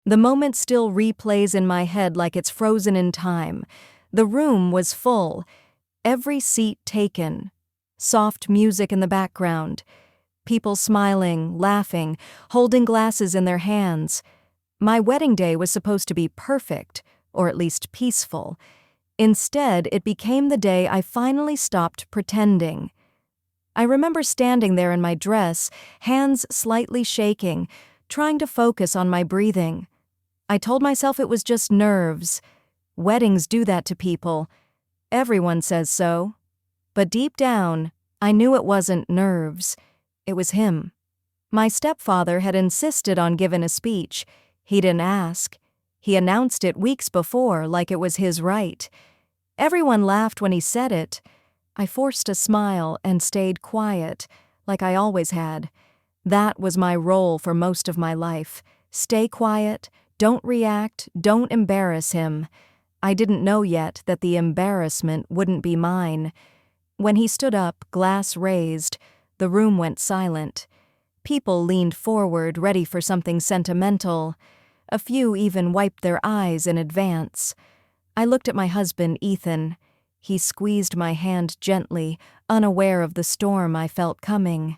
The moment still replays in my head like it's frozen in time. The room was full, every seat taken, soft music in the background, people smiling, laughing, holding glasses in their hands. My wedding day was supposed to be perfect, or at least peaceful. Instead, it became the day I finally stopped pretending. I remember standing there in my dress, hands slightly shaking, trying to focus on my breathing. I told myself it was just nerves. Weddings do that to people. Everyone says so. But deep down, I knew it wasn't nerves. It was him. My stepfather had insisted on giving a speech. He didn't ask. He announced it weeks before like it was his right. Everyone laughed when he said it. I forced a smile and stayed quiet, like I always had. That was my role for most of my life. Stay quiet, don't react, don't embarrass him. I didn't know yet that the embarrassment wouldn't be mine. When he stood up, glass raised, the room went silent. People leaned forward, ready for something sentimental. A few even wiped their eyes in advance. I looked at my husband, Ethan. He squeezed my hand gently, unaware of the storm I felt coming.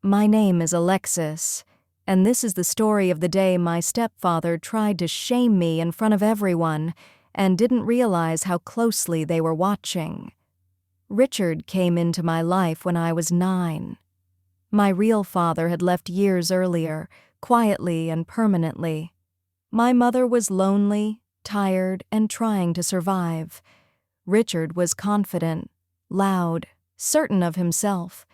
My name is Alexis, and this is the story of the day my stepfather tried to shame me in front of everyone and didn't realize how closely they were watching. Richard came into my life when I was 9. My real father had left years earlier, quietly and permanently. My mother was lonely, tired, and trying to survive. Richard was confident, loud, certain of himself.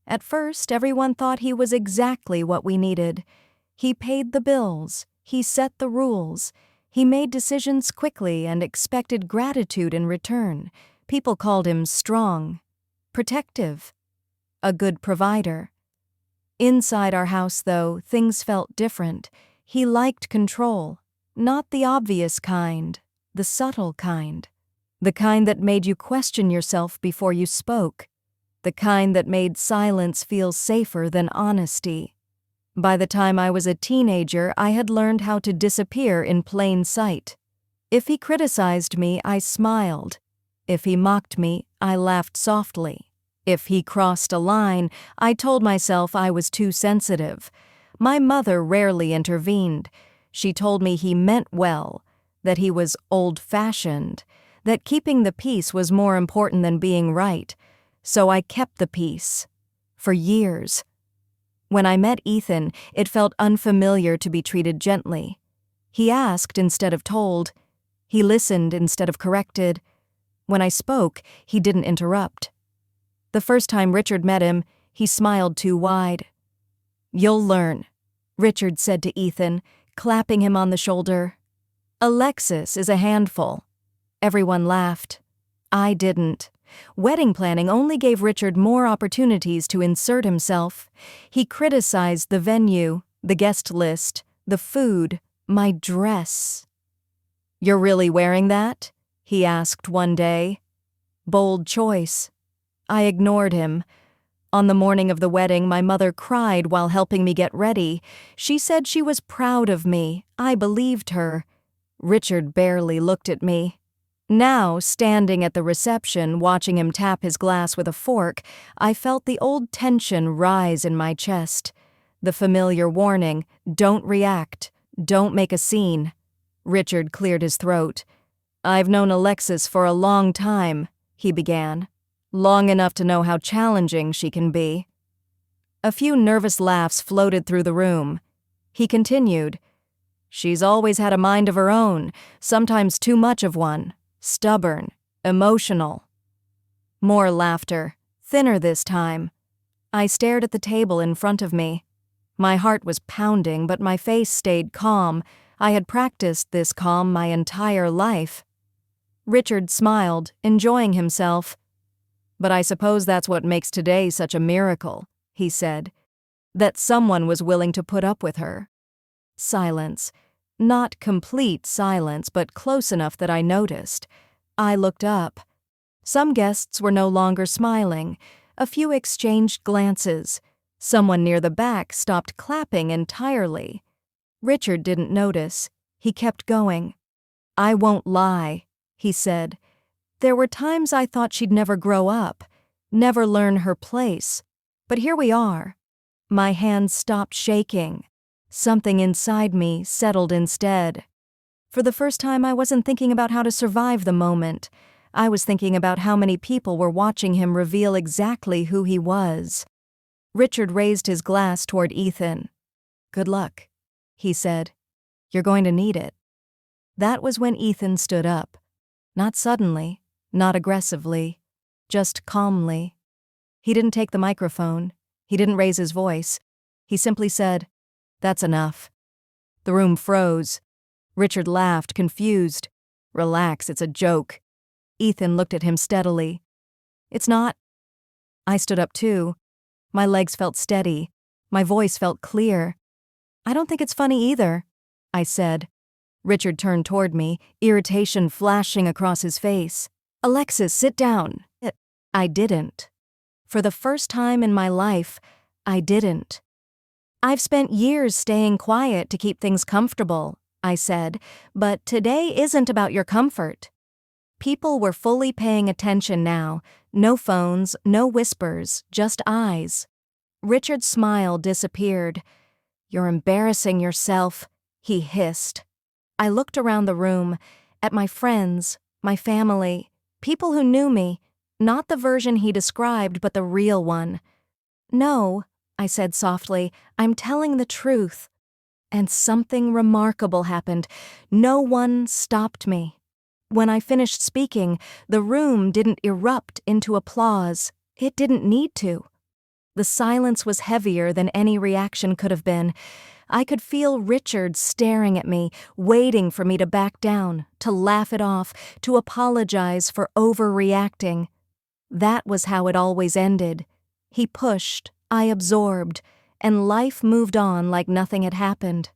At first, everyone thought he was exactly what we needed. He paid the bills, he set the rules, he made decisions quickly and expected gratitude in return. People called him strong, protective, a good provider. Inside our house, though, things felt different. He liked control, not the obvious kind, the subtle kind. The kind that made you question yourself before you spoke. The kind that made silence feel safer than honesty. By the time I was a teenager, I had learned how to disappear in plain sight. If he criticized me, I smiled. If he mocked me, I laughed softly. If he crossed a line, I told myself I was too sensitive. My mother rarely intervened. She told me he meant well, that he was old-fashioned, that keeping the peace was more important than being right. So I kept the peace. For years. When I met Ethan, it felt unfamiliar to be treated gently. He asked instead of told. He listened instead of corrected. When I spoke, he didn't interrupt. The first time Richard met him, he smiled too wide. "You'll learn," Richard said to Ethan, clapping him on the shoulder. "Alexis is a handful." Everyone laughed. I didn't. Wedding planning only gave Richard more opportunities to insert himself. He criticized the venue, the guest list, the food, my dress. "You're really wearing that?" he asked one day. Bold choice. I ignored him. On the morning of the wedding, my mother cried while helping me get ready. She said she was proud of me. I believed her. Richard barely looked at me. Now, standing at the reception, watching him tap his glass with a fork, I felt the old tension rise in my chest. The familiar warning, "Don't react, don't make a scene." Richard cleared his throat. "I've known Alexis for a long time," he began. "Long enough to know how challenging she can be." A few nervous laughs floated through the room. He continued, "She's always had a mind of her own, sometimes too much of one. Stubborn, emotional." More laughter, thinner this time. I stared at the table in front of me. My heart was pounding, but my face stayed calm. I had practiced this calm my entire life. Richard smiled, enjoying himself. "But I suppose that's what makes today such a miracle," he said. "That someone was willing to put up with her." Silence. Not complete silence, but close enough that I noticed. I looked up. Some guests were no longer smiling. A few exchanged glances. Someone near the back stopped clapping entirely. Richard didn't notice. He kept going. "I won't lie," he said. "There were times I thought she'd never grow up, never learn her place. But here we are." My hands stopped shaking. Something inside me settled instead. For the first time, I wasn't thinking about how to survive the moment. I was thinking about how many people were watching him reveal exactly who he was. Richard raised his glass toward Ethan. "Good luck," he said. "You're going to need it." That was when Ethan stood up. Not suddenly, not aggressively, just calmly. He didn't take the microphone. He didn't raise his voice. He simply said, "That's enough." The room froze. Richard laughed, confused. "Relax, it's a joke." Ethan looked at him steadily. "It's not." I stood up too. My legs felt steady. My voice felt clear. "I don't think it's funny either," I said. Richard turned toward me, irritation flashing across his face. "Alexis, sit down." I didn't. For the first time in my life, I didn't. "I've spent years staying quiet to keep things comfortable," I said, "but today isn't about your comfort." People were fully paying attention now. No phones, no whispers, just eyes. Richard's smile disappeared. "You're embarrassing yourself," he hissed. I looked around the room, at my friends, my family, people who knew me, not the version he described, but the real one. "No," I said softly, "I'm telling the truth." And something remarkable happened. No one stopped me. When I finished speaking, the room didn't erupt into applause. It didn't need to. The silence was heavier than any reaction could have been. I could feel Richard staring at me, waiting for me to back down, to laugh it off, to apologize for overreacting. That was how it always ended. He pushed, I absorbed, and life moved on like nothing had happened.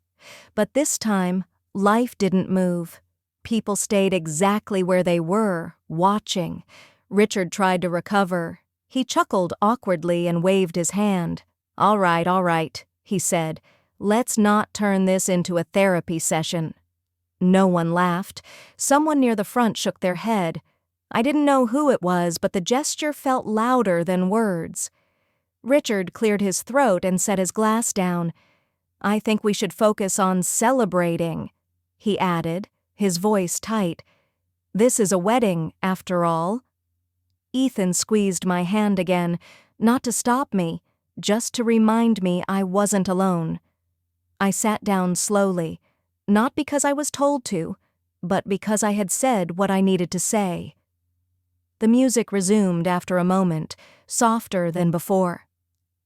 But this time, life didn't move. People stayed exactly where they were, watching. Richard tried to recover. He chuckled awkwardly and waved his hand. All right, he said. "Let's not turn this into a therapy session." No one laughed. Someone near the front shook their head. I didn't know who it was, but the gesture felt louder than words. Richard cleared his throat and set his glass down. "I think we should focus on celebrating," he added, his voice tight. "This is a wedding, after all." Ethan squeezed my hand again, not to stop me, just to remind me I wasn't alone. I sat down slowly, not because I was told to, but because I had said what I needed to say. The music resumed after a moment, softer than before.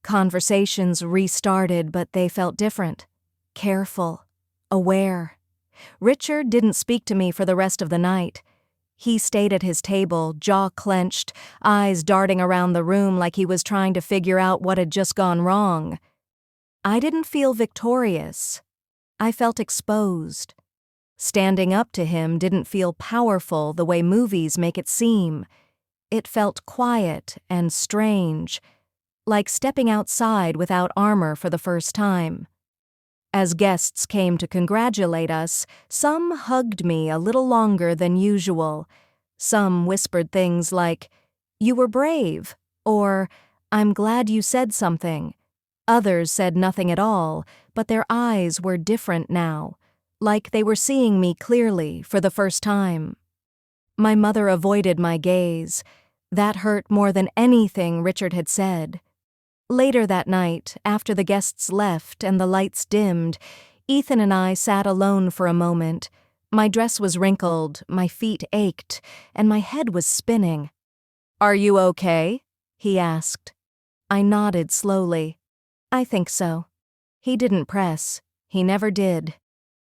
Conversations restarted, but they felt different. Careful, aware. Richard didn't speak to me for the rest of the night. He stayed at his table, jaw clenched, eyes darting around the room like he was trying to figure out what had just gone wrong. I didn't feel victorious. I felt exposed. Standing up to him didn't feel powerful the way movies make it seem. It felt quiet and strange, like stepping outside without armor for the first time. As guests came to congratulate us, some hugged me a little longer than usual. Some whispered things like, "You were brave," or "I'm glad you said something." Others said nothing at all, but their eyes were different now, like they were seeing me clearly for the first time. My mother avoided my gaze. That hurt more than anything Richard had said. Later that night, after the guests left and the lights dimmed, Ethan and I sat alone for a moment. My dress was wrinkled, my feet ached, and my head was spinning. "Are you okay?" he asked. I nodded slowly. "I think so." He didn't press. He never did.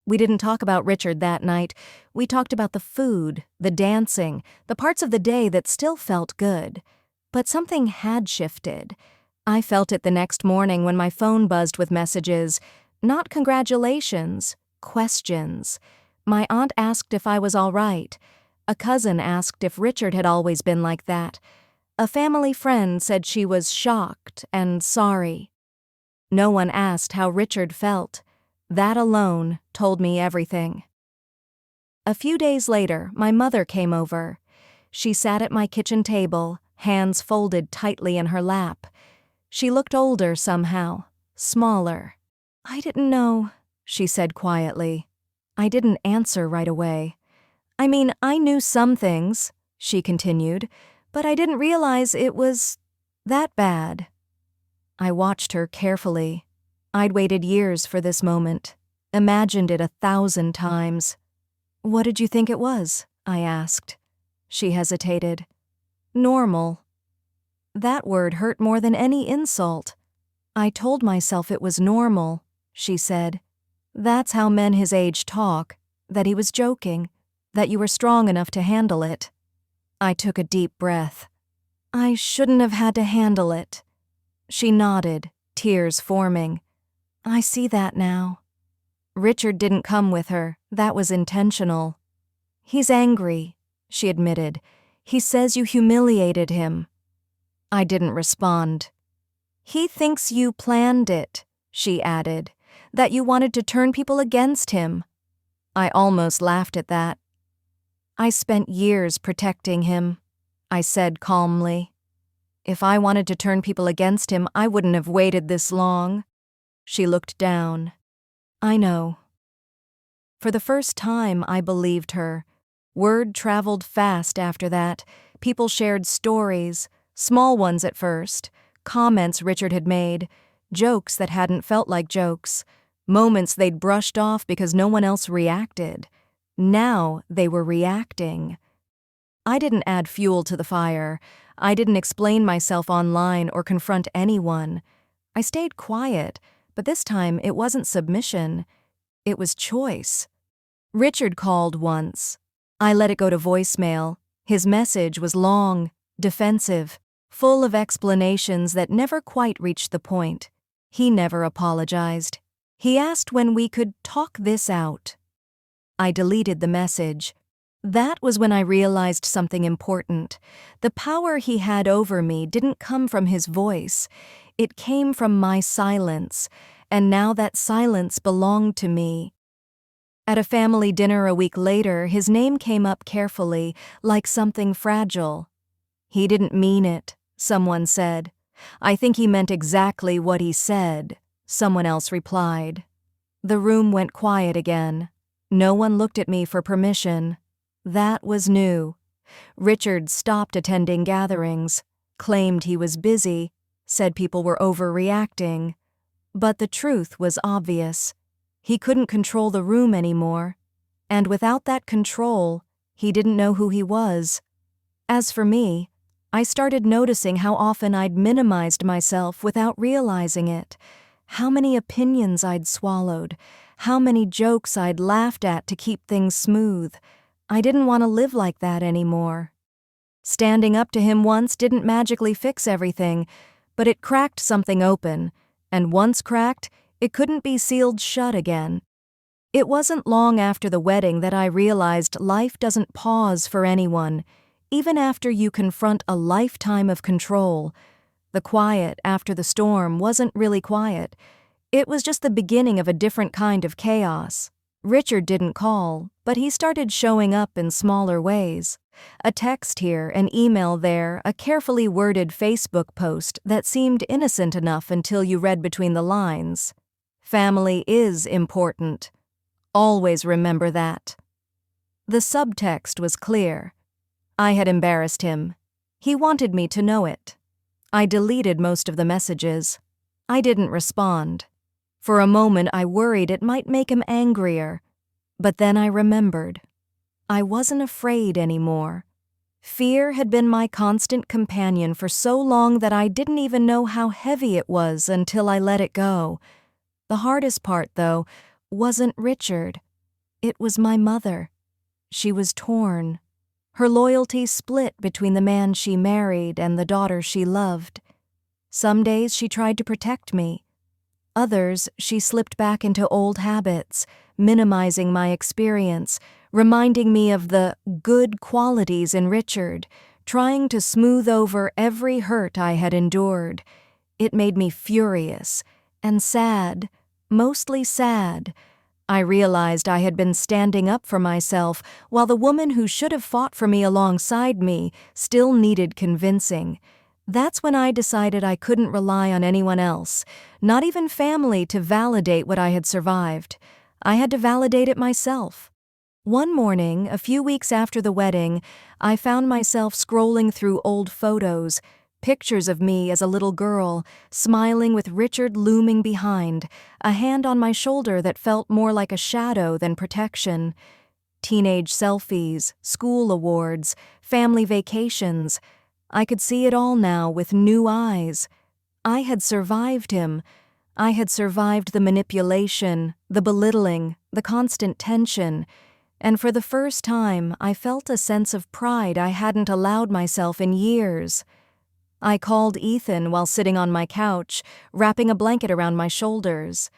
We didn't talk about Richard that night. We talked about the food, the dancing, the parts of the day that still felt good. But something had shifted. I felt it the next morning when my phone buzzed with messages. Not congratulations, questions. My aunt asked if I was all right. A cousin asked if Richard had always been like that. A family friend said she was shocked and sorry. No one asked how Richard felt. That alone told me everything. A few days later, my mother came over. She sat at my kitchen table, hands folded tightly in her lap. She looked older somehow, smaller. "I didn't know," she said quietly. I didn't answer right away. "I mean, I knew some things," she continued, "but I didn't realize it was that bad." I watched her carefully. I'd waited years for this moment, imagined it 1,000 times. "What did you think it was?" I asked. She hesitated. "Normal." That word hurt more than any insult. "I told myself it was normal," she said. "That's how men his age talk, that he was joking, that you were strong enough to handle it." I took a deep breath. "I shouldn't have had to handle it." She nodded, tears forming. "I see that now." Richard didn't come with her. That was intentional. "He's angry," she admitted. "He says you humiliated him." I didn't respond. "He thinks you planned it," she added, "that you wanted to turn people against him." I almost laughed at that. "I spent years protecting him," I said calmly. "If I wanted to turn people against him, I wouldn't have waited this long." She looked down. "I know." For the first time, I believed her. Word traveled fast after that. People shared stories, small ones at first, comments Richard had made, jokes that hadn't felt like jokes, moments they'd brushed off because no one else reacted. Now they were reacting. I didn't add fuel to the fire. I didn't explain myself online or confront anyone. I stayed quiet, but this time it wasn't submission. It was choice. Richard called once. I let it go to voicemail. His message was long, defensive, full of explanations that never quite reached the point. He never apologized. He asked when we could talk this out. I deleted the message. That was when I realized something important. The power he had over me didn't come from his voice. It came from my silence, and now that silence belonged to me. At a family dinner a week later, his name came up carefully, like something fragile. "He didn't mean it," someone said. "I think he meant exactly what he said," someone else replied. The room went quiet again. No one looked at me for permission. That was new. Richard stopped attending gatherings, claimed he was busy, said people were overreacting. But the truth was obvious. He couldn't control the room anymore. And without that control, he didn't know who he was. As for me, I started noticing how often I'd minimized myself without realizing it, how many opinions I'd swallowed, how many jokes I'd laughed at to keep things smooth. I didn't want to live like that anymore. Standing up to him once didn't magically fix everything, but it cracked something open, and once cracked, it couldn't be sealed shut again. It wasn't long after the wedding that I realized life doesn't pause for anyone, even after you confront a lifetime of control. The quiet after the storm wasn't really quiet. It was just the beginning of a different kind of chaos. Richard didn't call, but he started showing up in smaller ways. A text here, an email there, a carefully worded Facebook post that seemed innocent enough until you read between the lines. Family is important. Always remember that. The subtext was clear. I had embarrassed him. He wanted me to know it. I deleted most of the messages. I didn't respond. For a moment I worried it might make him angrier. But then I remembered. I wasn't afraid anymore. Fear had been my constant companion for so long that I didn't even know how heavy it was until I let it go. The hardest part, though, wasn't Richard. It was my mother. She was torn. Her loyalty split between the man she married and the daughter she loved. Some days she tried to protect me. Others, she slipped back into old habits, minimizing my experience, reminding me of the good qualities in Richard, trying to smooth over every hurt I had endured. It made me furious and sad, mostly sad. I realized I had been standing up for myself, while the woman who should have fought for me alongside me still needed convincing. That's when I decided I couldn't rely on anyone else, not even family, to validate what I had survived. I had to validate it myself. One morning, a few weeks after the wedding, I found myself scrolling through old photos, pictures of me as a little girl, smiling with Richard looming behind, a hand on my shoulder that felt more like a shadow than protection. Teenage selfies, school awards, family vacations. I could see it all now with new eyes. I had survived him. I had survived the manipulation, the belittling, the constant tension. And for the first time, I felt a sense of pride I hadn't allowed myself in years. I called Ethan while sitting on my couch, wrapping a blanket around my shoulders.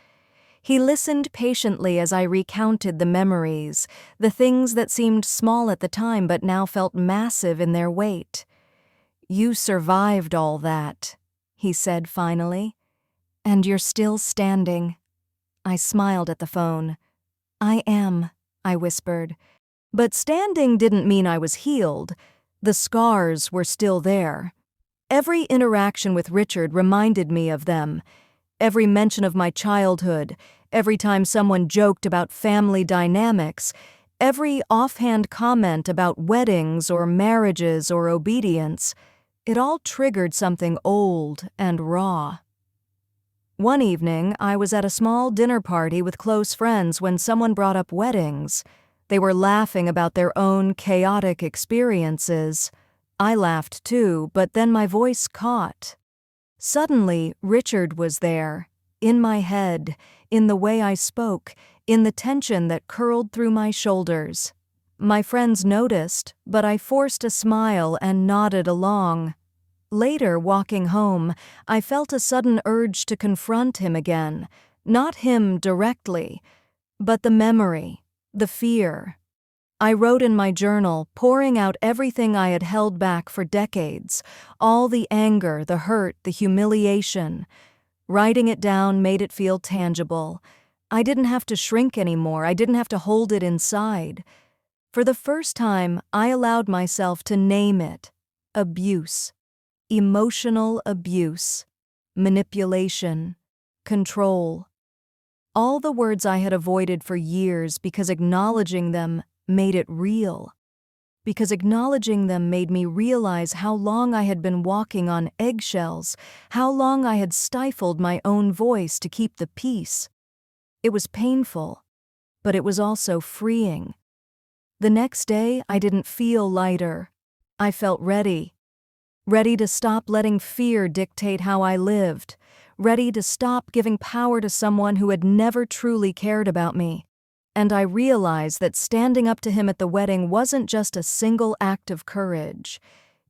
He listened patiently as I recounted the memories, the things that seemed small at the time but now felt massive in their weight. "You survived all that," he said finally. "And you're still standing." I smiled at the phone. "I am," I whispered. But standing didn't mean I was healed. The scars were still there. Every interaction with Richard reminded me of them. Every mention of my childhood, every time someone joked about family dynamics, every offhand comment about weddings or marriages or obedience, it all triggered something old and raw. One evening, I was at a small dinner party with close friends when someone brought up weddings. They were laughing about their own chaotic experiences. I laughed too, but then my voice caught. Suddenly, Richard was there, in my head, in the way I spoke, in the tension that curled through my shoulders. My friends noticed, but I forced a smile and nodded along. Later, walking home, I felt a sudden urge to confront him again, not him directly, but the memory, the fear. I wrote in my journal, pouring out everything I had held back for decades, all the anger, the hurt, the humiliation. Writing it down made it feel tangible. I didn't have to shrink anymore. I didn't have to hold it inside. For the first time, I allowed myself to name it: abuse. Emotional abuse, manipulation, control. All the words I had avoided for years because acknowledging them made it real. Because acknowledging them made me realize how long I had been walking on eggshells, how long I had stifled my own voice to keep the peace. It was painful, but it was also freeing. The next day, I didn't feel lighter. I felt ready. Ready to stop letting fear dictate how I lived. Ready to stop giving power to someone who had never truly cared about me. And I realized that standing up to him at the wedding wasn't just a single act of courage.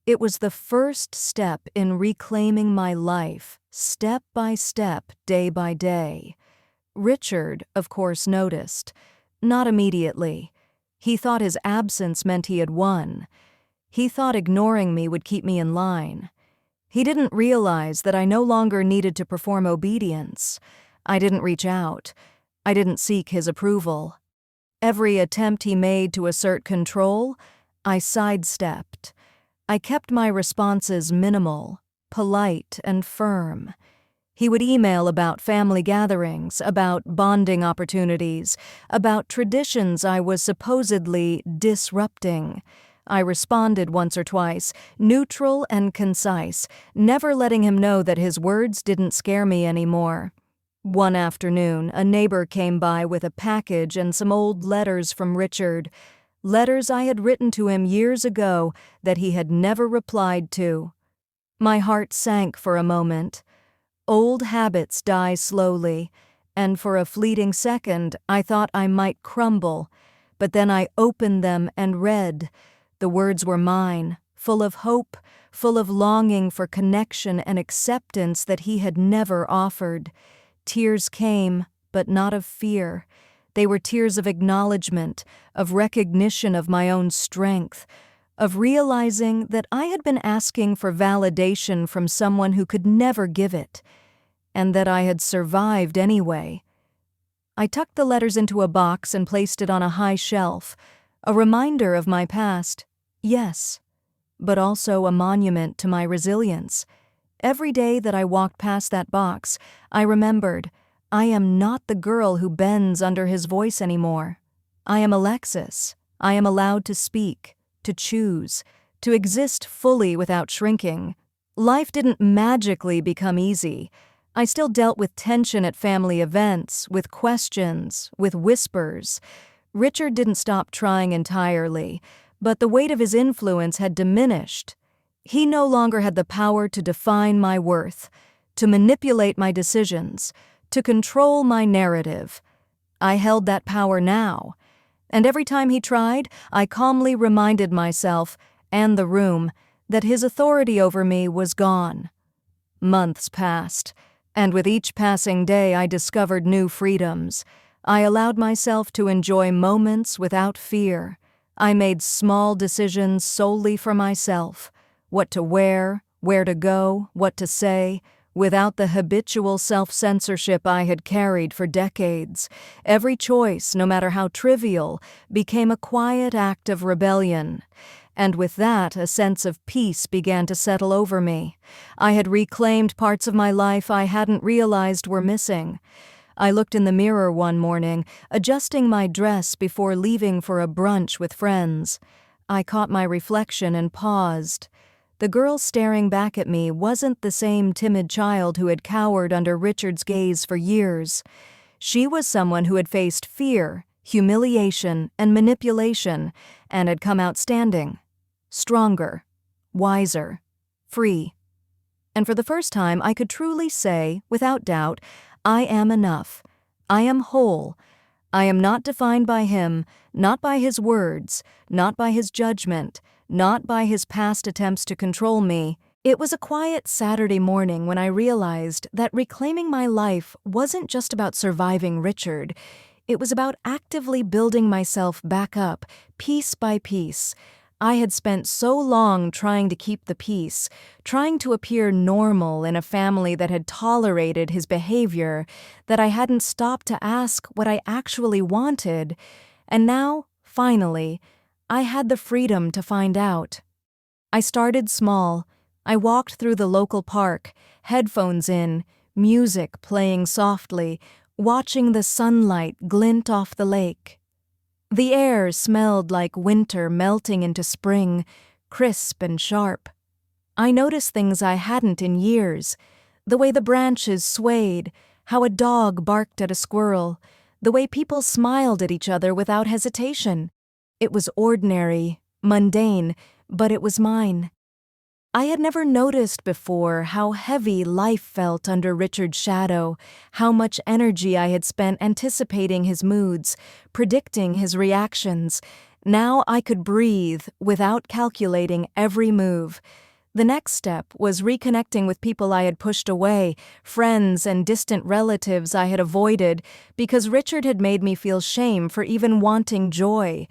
It was the first step in reclaiming my life, step by step, day by day. Richard, of course, noticed. Not immediately. He thought his absence meant he had won. He thought ignoring me would keep me in line. He didn't realize that I no longer needed to perform obedience. I didn't reach out. I didn't seek his approval. Every attempt he made to assert control, I sidestepped. I kept my responses minimal, polite, and firm. He would email about family gatherings, about bonding opportunities, about traditions I was supposedly disrupting. I responded once or twice, neutral and concise, never letting him know that his words didn't scare me anymore. One afternoon, a neighbor came by with a package and some old letters from Richard, letters I had written to him years ago that he had never replied to. My heart sank for a moment. Old habits die slowly, and for a fleeting second I thought I might crumble, but then I opened them and read. The words were mine, full of hope, full of longing for connection and acceptance that he had never offered. Tears came, but not of fear. They were tears of acknowledgement, of recognition of my own strength, of realizing that I had been asking for validation from someone who could never give it, and that I had survived anyway. I tucked the letters into a box and placed it on a high shelf, a reminder of my past, yes, but also a monument to my resilience. Every day that I walked past that box, I remembered, I am not the girl who bends under his voice anymore. I am Alexis. I am allowed to speak, to choose, to exist fully without shrinking. Life didn't magically become easy. I still dealt with tension at family events, with questions, with whispers. Richard didn't stop trying entirely, but the weight of his influence had diminished. He no longer had the power to define my worth, to manipulate my decisions, to control my narrative. I held that power now, and every time he tried, I calmly reminded myself, and the room, that his authority over me was gone. Months passed, and with each passing day I discovered new freedoms. I allowed myself to enjoy moments without fear. I made small decisions solely for myself. What to wear, where to go, what to say, without the habitual self-censorship I had carried for decades. Every choice, no matter how trivial, became a quiet act of rebellion. And with that, a sense of peace began to settle over me. I had reclaimed parts of my life I hadn't realized were missing. I looked in the mirror one morning, adjusting my dress before leaving for a brunch with friends. I caught my reflection and paused. The girl staring back at me wasn't the same timid child who had cowered under Richard's gaze for years. She was someone who had faced fear, humiliation, and manipulation, and had come out standing, stronger, wiser, free. And for the first time, I could truly say, without doubt, I am enough. I am whole. I am not defined by him, not by his words, not by his judgment, not by his past attempts to control me. It was a quiet Saturday morning when I realized that reclaiming my life wasn't just about surviving Richard. It was about actively building myself back up, piece by piece. I had spent so long trying to keep the peace, trying to appear normal in a family that had tolerated his behavior, that I hadn't stopped to ask what I actually wanted. And now, finally, I had the freedom to find out. I started small. I walked through the local park, headphones in, music playing softly, watching the sunlight glint off the lake. The air smelled like winter melting into spring, crisp and sharp. I noticed things I hadn't in years, the way the branches swayed, how a dog barked at a squirrel, the way people smiled at each other without hesitation. It was ordinary, mundane, but it was mine. I had never noticed before how heavy life felt under Richard's shadow, how much energy I had spent anticipating his moods, predicting his reactions. Now I could breathe without calculating every move. The next step was reconnecting with people I had pushed away, friends and distant relatives I had avoided, because Richard had made me feel shame for even wanting joy.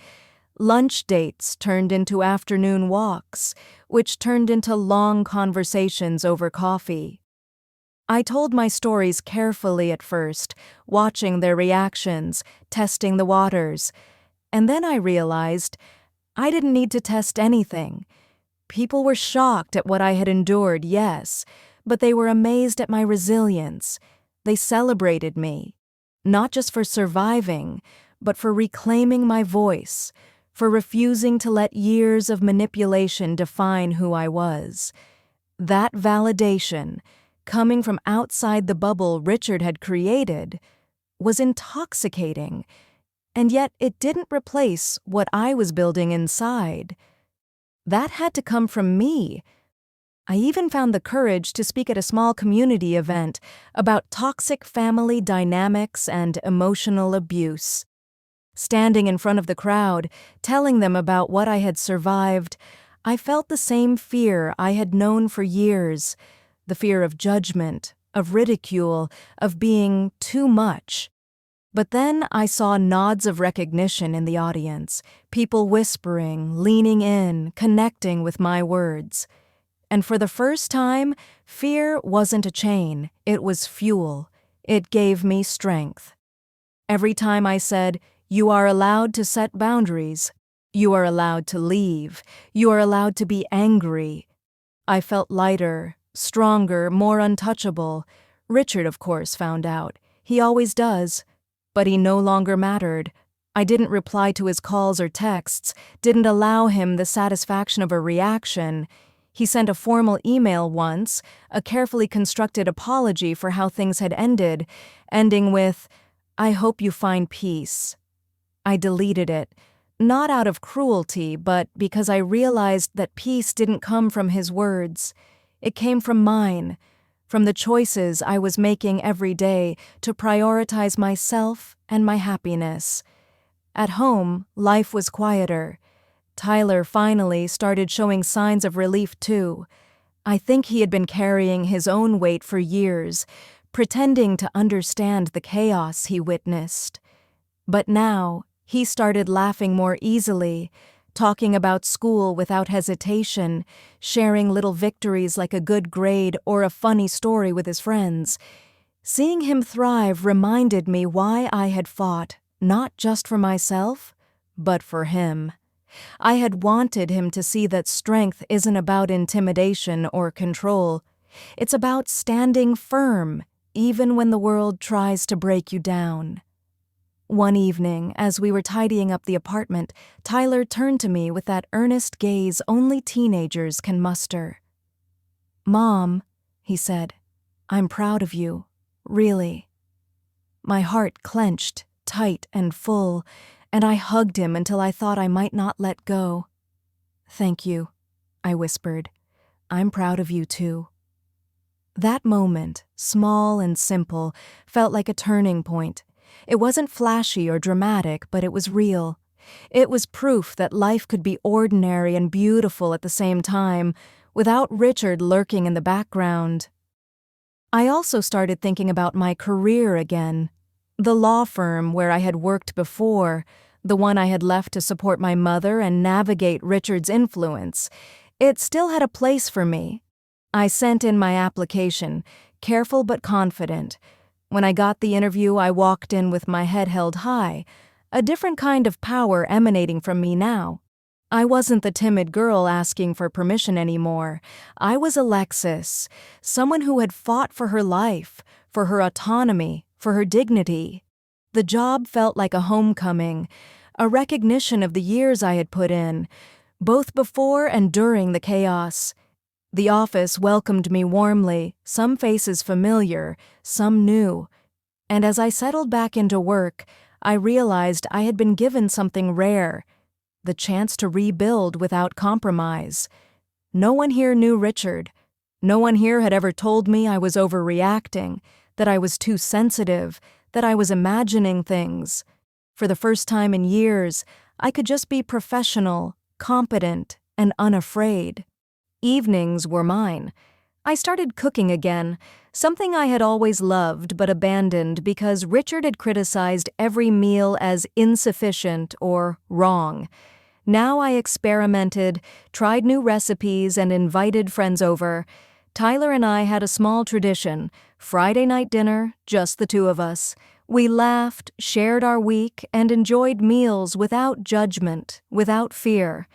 Lunch dates turned into afternoon walks, which turned into long conversations over coffee. I told my stories carefully at first, watching their reactions, testing the waters. And then I realized I didn't need to test anything. People were shocked at what I had endured, yes, but they were amazed at my resilience. They celebrated me, not just for surviving, but for reclaiming my voice, for refusing to let years of manipulation define who I was. That validation, coming from outside the bubble Richard had created, was intoxicating, and yet it didn't replace what I was building inside. That had to come from me. I even found the courage to speak at a small community event about toxic family dynamics and emotional abuse. Standing in front of the crowd, telling them about what I had survived, I felt the same fear I had known for years, the fear of judgment, of ridicule, of being too much. But then I saw nods of recognition in the audience, people whispering, leaning in, connecting with my words. And for the first time, fear wasn't a chain, it was fuel. It gave me strength. Every time I said, "You are allowed to set boundaries. You are allowed to leave. You are allowed to be angry," I felt lighter, stronger, more untouchable. Richard, of course, found out. He always does. But he no longer mattered. I didn't reply to his calls or texts, didn't allow him the satisfaction of a reaction. He sent a formal email once, a carefully constructed apology for how things had ended, ending with, "I hope you find peace." I deleted it, not out of cruelty, but because I realized that peace didn't come from his words. It came from mine, from the choices I was making every day to prioritize myself and my happiness. At home, life was quieter. Tyler finally started showing signs of relief too. I think he had been carrying his own weight for years, pretending to understand the chaos he witnessed. But now, he started laughing more easily, talking about school without hesitation, sharing little victories like a good grade or a funny story with his friends. Seeing him thrive reminded me why I had fought, not just for myself, but for him. I had wanted him to see that strength isn't about intimidation or control. It's about standing firm, even when the world tries to break you down. One evening, as we were tidying up the apartment, Tyler turned to me with that earnest gaze only teenagers can muster. "Mom," he said, "I'm proud of you, really." My heart clenched, tight and full, and I hugged him until I thought I might not let go. "Thank you," I whispered. "I'm proud of you too." That moment, small and simple, felt like a turning point. It wasn't flashy or dramatic, but it was real. It was proof that life could be ordinary and beautiful at the same time, without Richard lurking in the background. I also started thinking about my career again. The law firm where I had worked before, the one I had left to support my mother and navigate Richard's influence, it still had a place for me. I sent in my application, careful but confident. When I got the interview, I walked in with my head held high, a different kind of power emanating from me now. I wasn't the timid girl asking for permission anymore. I was Alexis, someone who had fought for her life, for her autonomy, for her dignity. The job felt like a homecoming, a recognition of the years I had put in, both before and during the chaos. The office welcomed me warmly, some faces familiar, some new. And as I settled back into work, I realized I had been given something rare, the chance to rebuild without compromise. No one here knew Richard. No one here had ever told me I was overreacting, that I was too sensitive, that I was imagining things. For the first time in years, I could just be professional, competent, and unafraid. Evenings were mine. I started cooking again, something I had always loved but abandoned because Richard had criticized every meal as insufficient or wrong. Now I experimented, tried new recipes, and invited friends over. Tyler and I had a small tradition, Friday night dinner, just the two of us. We laughed, shared our week, and enjoyed meals without judgment, without fear.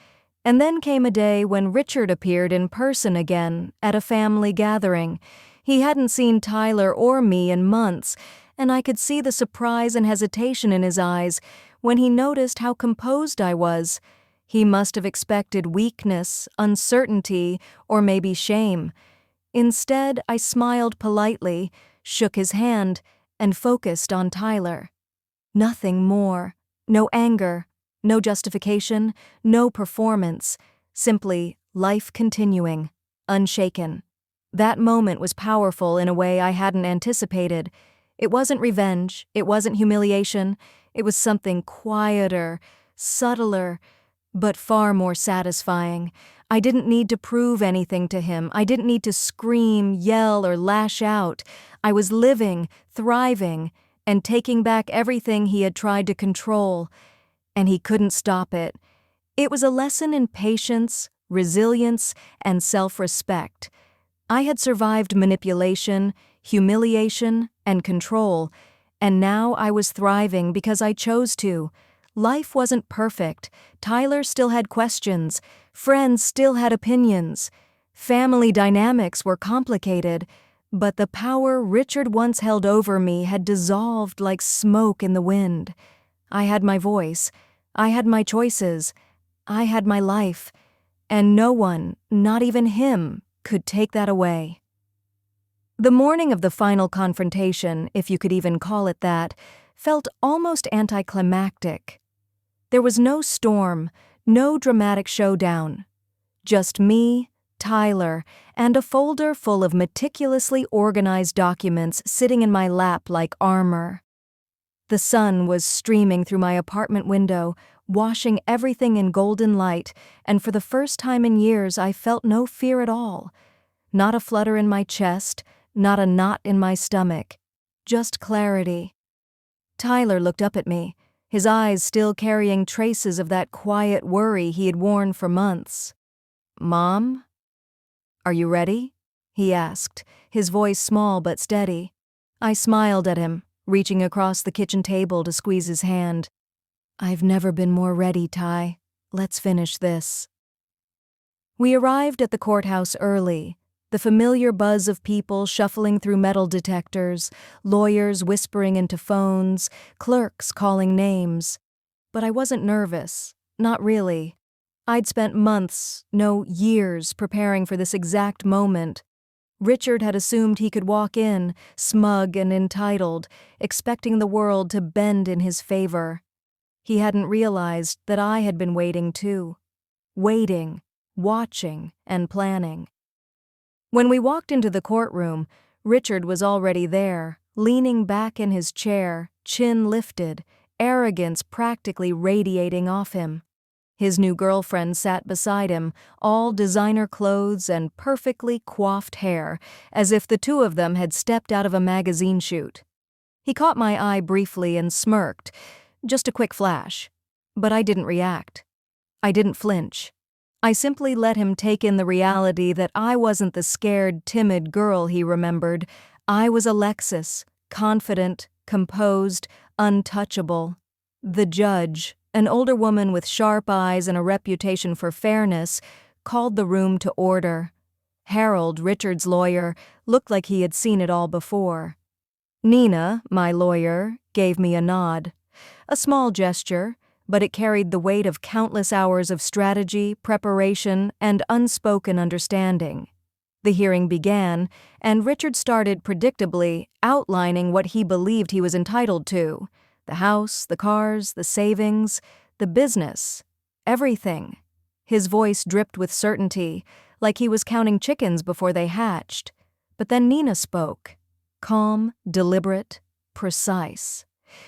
And then came a day when Richard appeared in person again at a family gathering. He hadn't seen Tyler or me in months, and I could see the surprise and hesitation in his eyes when he noticed how composed I was. He must have expected weakness, uncertainty, or maybe shame. Instead, I smiled politely, shook his hand, and focused on Tyler. Nothing more. No anger. No justification, no performance, simply life continuing, unshaken. That moment was powerful in a way I hadn't anticipated. It wasn't revenge, it wasn't humiliation, it was something quieter, subtler, but far more satisfying. I didn't need to prove anything to him. I didn't need to scream, yell, or lash out. I was living, thriving, and taking back everything he had tried to control. And he couldn't stop it. It was a lesson in patience, resilience, and self-respect. I had survived manipulation, humiliation, and control, And now I was thriving because I chose to. Life wasn't perfect. Tyler still had questions. Friends still had opinions. Family dynamics were complicated. But the power Richard once held over me had dissolved like smoke in the wind. I had my voice. I had my choices. I had my life. And no one, not even him, could take that away. The morning of the final confrontation, if you could even call it that, felt almost anticlimactic. There was no storm, no dramatic showdown. Just me, Tyler, and a folder full of meticulously organized documents sitting in my lap like armor. The sun was streaming through my apartment window, washing everything in golden light, and for the first time in years I felt no fear at all. Not a flutter in my chest, not a knot in my stomach. Just clarity. Tyler looked up at me, his eyes still carrying traces of that quiet worry he had worn for months. "Mom? Are you ready?" he asked, his voice small but steady. I smiled at him, reaching across the kitchen table to squeeze his hand. "I've never been more ready, Ty. Let's finish this." We arrived at the courthouse early, the familiar buzz of people shuffling through metal detectors, lawyers whispering into phones, clerks calling names. But I wasn't nervous, not really. I'd spent months, no, years, preparing for this exact moment. Richard had assumed he could walk in, smug and entitled, expecting the world to bend in his favor. He hadn't realized that I had been waiting too. Waiting, watching, and planning. When we walked into the courtroom, Richard was already there, leaning back in his chair, chin lifted, arrogance practically radiating off him. His new girlfriend sat beside him, all designer clothes and perfectly coiffed hair, as if the two of them had stepped out of a magazine shoot. He caught my eye briefly and smirked, just a quick flash. But I didn't react. I didn't flinch. I simply let him take in the reality that I wasn't the scared, timid girl he remembered. I was Alexis, confident, composed, untouchable. The judge, an older woman with sharp eyes and a reputation for fairness, called the room to order. Harold, Richard's lawyer, looked like he had seen it all before. Nina, my lawyer, gave me a nod. A small gesture, but it carried the weight of countless hours of strategy, preparation, and unspoken understanding. The hearing began, and Richard started predictably outlining what he believed he was entitled to. The house, the cars, the savings, the business, everything. His voice dripped with certainty, like he was counting chickens before they hatched. But then Nina spoke. Calm, deliberate, precise.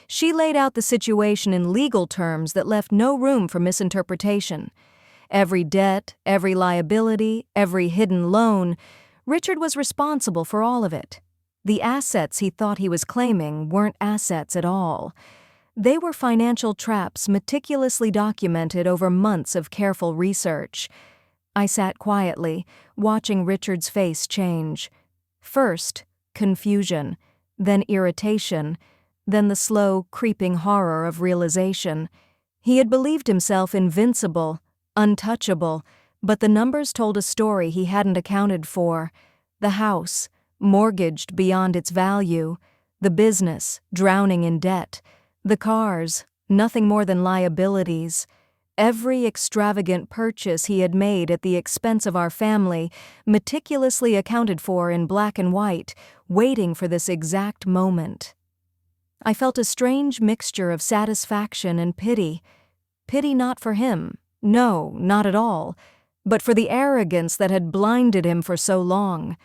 She laid out the situation in legal terms that left no room for misinterpretation. Every debt, every liability, every hidden loan, Richard was responsible for all of it. The assets he thought he was claiming weren't assets at all. They were financial traps meticulously documented over months of careful research. I sat quietly, watching Richard's face change. First, confusion, then irritation, then the slow, creeping horror of realization. He had believed himself invincible, untouchable, but the numbers told a story he hadn't accounted for. The house, mortgaged beyond its value, the business, drowning in debt, the cars, nothing more than liabilities. Every extravagant purchase he had made at the expense of our family, meticulously accounted for in black and white, waiting for this exact moment. I felt a strange mixture of satisfaction and pity. Pity not for him, no, not at all, but for the arrogance that had blinded him for so long.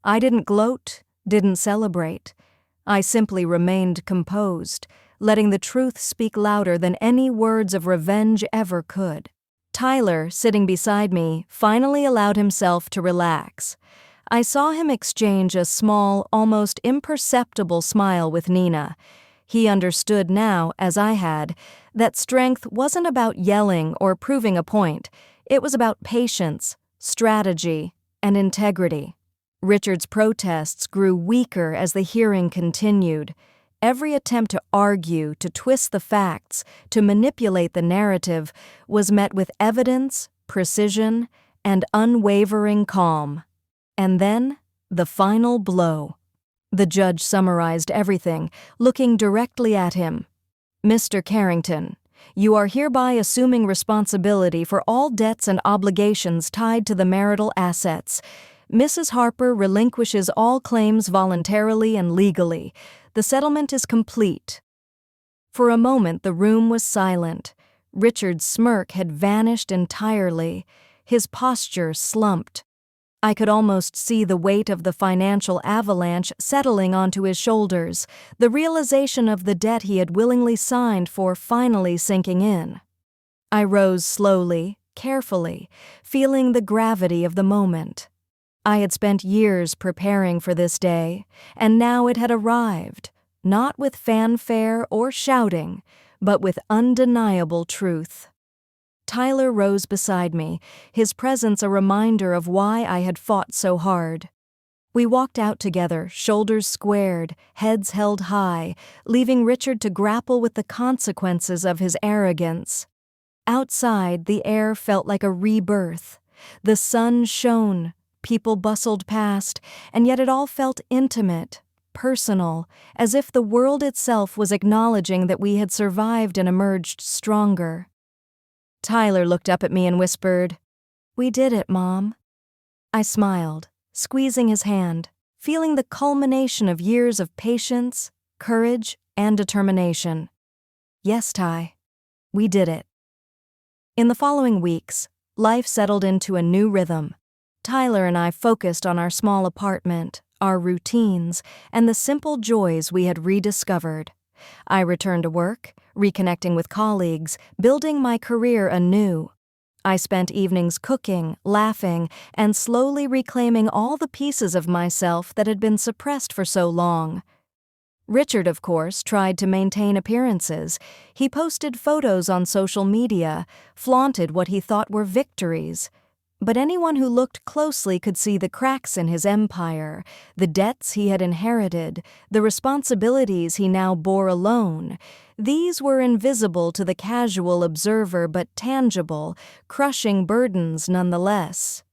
I didn't gloat, didn't celebrate. I simply remained composed, letting the truth speak louder than any words of revenge ever could. Tyler, sitting beside me, finally allowed himself to relax. I saw him exchange a small, almost imperceptible smile with Nina. He understood now, as I had, that strength wasn't about yelling or proving a point. It was about patience, strategy, and integrity. Richard's protests grew weaker as the hearing continued. Every attempt to argue, to twist the facts, to manipulate the narrative was met with evidence, precision, and unwavering calm. And then, the final blow. The judge summarized everything, looking directly at him. "Mr. Carrington, you are hereby assuming responsibility for all debts and obligations tied to the marital assets. Mrs. Harper relinquishes all claims voluntarily and legally. The settlement is complete." For a moment the room was silent. Richard's smirk had vanished entirely. His posture slumped. I could almost see the weight of the financial avalanche settling onto his shoulders, the realization of the debt he had willingly signed for finally sinking in. I rose slowly, carefully, feeling the gravity of the moment. I had spent years preparing for this day, and now it had arrived, not with fanfare or shouting, but with undeniable truth. Tyler rose beside me, his presence a reminder of why I had fought so hard. We walked out together, shoulders squared, heads held high, leaving Richard to grapple with the consequences of his arrogance. Outside, the air felt like a rebirth. The sun shone, people bustled past, and yet it all felt intimate, personal, as if the world itself was acknowledging that we had survived and emerged stronger. Tyler looked up at me and whispered, "We did it, Mom." I smiled, squeezing his hand, feeling the culmination of years of patience, courage, and determination. Yes, Ty, we did it. In the following weeks, life settled into a new rhythm. Tyler and I focused on our small apartment, our routines, and the simple joys we had rediscovered. I returned to work, reconnecting with colleagues, building my career anew. I spent evenings cooking, laughing, and slowly reclaiming all the pieces of myself that had been suppressed for so long. Richard, of course, tried to maintain appearances. He posted photos on social media, flaunted what he thought were victories. But anyone who looked closely could see the cracks in his empire, the debts he had inherited, the responsibilities he now bore alone. These were invisible to the casual observer but tangible, crushing burdens nonetheless.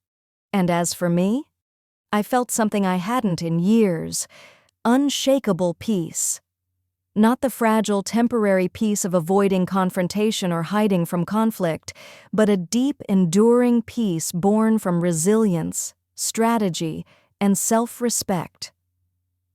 And as for me, I felt something I hadn't in years, unshakable peace. Not the fragile, temporary peace of avoiding confrontation or hiding from conflict, but a deep, enduring peace born from resilience, strategy, and self-respect.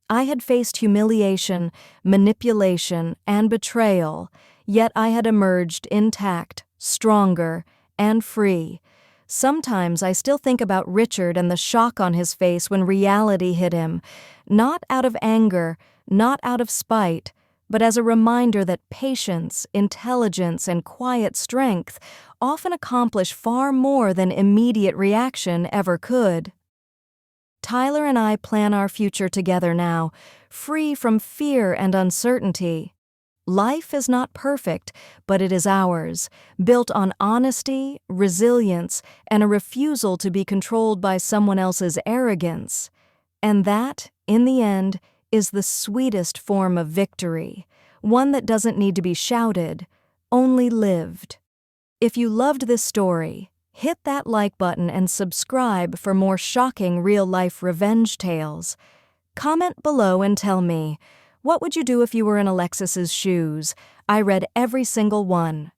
I had faced humiliation, manipulation, and betrayal, yet I had emerged intact, stronger, and free. Sometimes I still think about Richard and the shock on his face when reality hit him, not out of anger, not out of spite, but as a reminder that patience, intelligence, and quiet strength often accomplish far more than immediate reaction ever could. Tyler and I plan our future together now, free from fear and uncertainty. Life is not perfect, but it is ours, built on honesty, resilience, and a refusal to be controlled by someone else's arrogance. And that, in the end, is the sweetest form of victory, one that doesn't need to be shouted, only lived. If you loved this story, hit that like button and subscribe for more shocking real-life revenge tales. Comment below and tell me, what would you do if you were in Alexis's shoes? I read every single one.